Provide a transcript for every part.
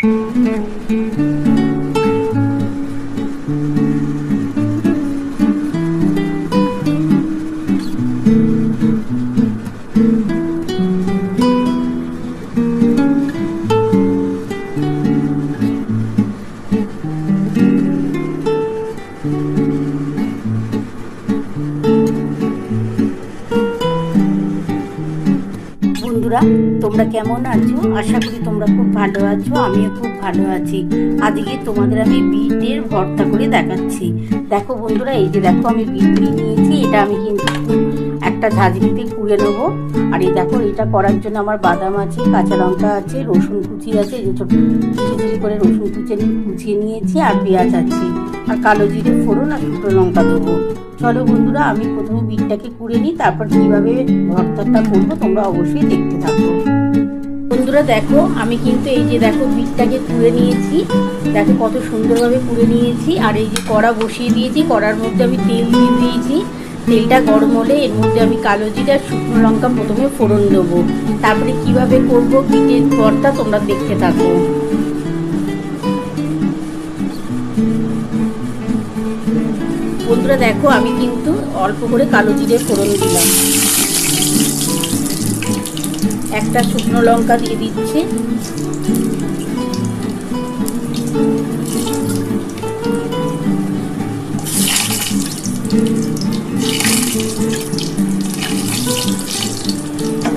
বন্ধুরা, তোমরা কেমন আছো? আশা করি তোমরা খুব ভালো আছো। আমিও খুব ভালো আছি। আজকে তোমাদের আমি বিটের ভর্তা করে দেখাচ্ছি। দেখো বন্ধুরা, এই যে দেখো আমি বিট নিয়ে নিয়েছি। এটা আমি কিন্তু একটা ঝাঁঝরিতে কুড়ে নেবো। আর এই দেখো, এটা করার জন্য আমার বাদাম আছে, কাঁচা লঙ্কা আছে, রসুন কুচি আছে, যে ছোট কুচি করে রসুন কুচিয়ে নিয়েছি, আর পেঁয়াজ আছে, আর কালো জিরে ফোড়ন আর শুকনো লঙ্কা দেবো। চলো বন্ধুরা, আমি প্রথমে বিটটাকে কুড়ে নিই, তারপর কিভাবে ভর্তাটা করবো তোমরা অবশ্যই দেখতে থাকো। বন্ধুরা দেখো, আমি কিন্তু এই যে দেখো বিটটাকে কুড়ে নিয়েছি। দেখো কত সুন্দরভাবে কুড়ে নিয়েছি। আর এই যে কড়া বসিয়ে দিয়েছি, কড়ার মধ্যে আমি তেল দিয়ে দিয়েছি। তেলটা গরম হলে এর মধ্যে আমি কালো জিরে আর শুকনো লঙ্কা প্রথমে ফোড়ন দেবো। তারপরে কিভাবে করবো বিটের ভর্তা তোমরা দেখতে থাকো। বন্ধুরা দেখো, আমি কিন্তু অল্প করে কালো জিরে ফোড়ন দিলাম, একটা শুকনো লঙ্কা দিয়ে দিচ্ছি,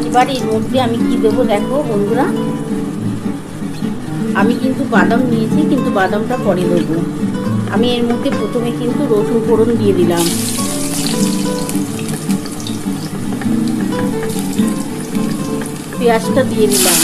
এবার এর মধ্যে আমি কি দেবো দেখো বন্ধুরা, আমি কিন্তু বাদাম নিয়েছি, কিন্তু বাদামটা পরে দেবো। আমি এর মধ্যে প্রথমে কিন্তু রসুন ফোড়ন দিয়ে দিলাম, পেঁয়াজটা দিয়ে দিলাম,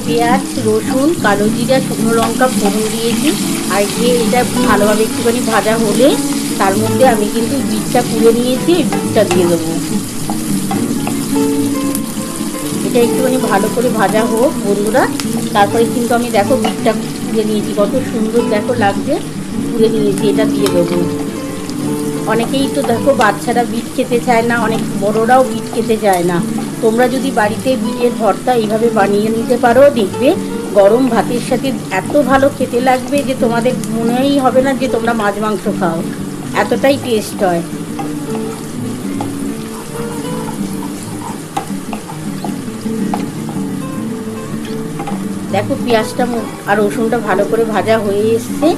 পেঁয়াজ, রসুন, কালো জিরা, শুকনো লঙ্কা ফোড়ন দিয়েছি। আর দিয়ে এটা ভালোভাবে একটুখানি ভাজা হলে তার মধ্যে আমি কিন্তু বিটটা কুড়ে নিয়েছি, এই বিটটা দিয়ে দেবো। এটা একটুখানি ভালো করে ভাজা হোক বন্ধুরা। তারপরে কিন্তু আমি দেখো বিটটা কুড়ে নিয়েছি, কত সুন্দর দেখো লাগছে, কুড়ে নিয়েছি, এটা দিয়ে দেবো। অনেকেই তো দেখো বাচ্চারা বিট খেতে চায় না, অনেক বড়রাও বিট খেতে চায় না। তোমরা যদি বাড়িতে বিটের ভর্তা এইভাবে বানিয়ে নিতে পারো, দেখবে গরম ভাতের সাথে এত ভালো খেতে লাগবে যে তোমাদের মনেই হবে না যে তোমরা মাছ মাংস খাও, এতটাই টেস্ট হয়। দেখো পেঁয়াজটা আর রসুনটা ভালো করে ভাজা হয়ে এসছে।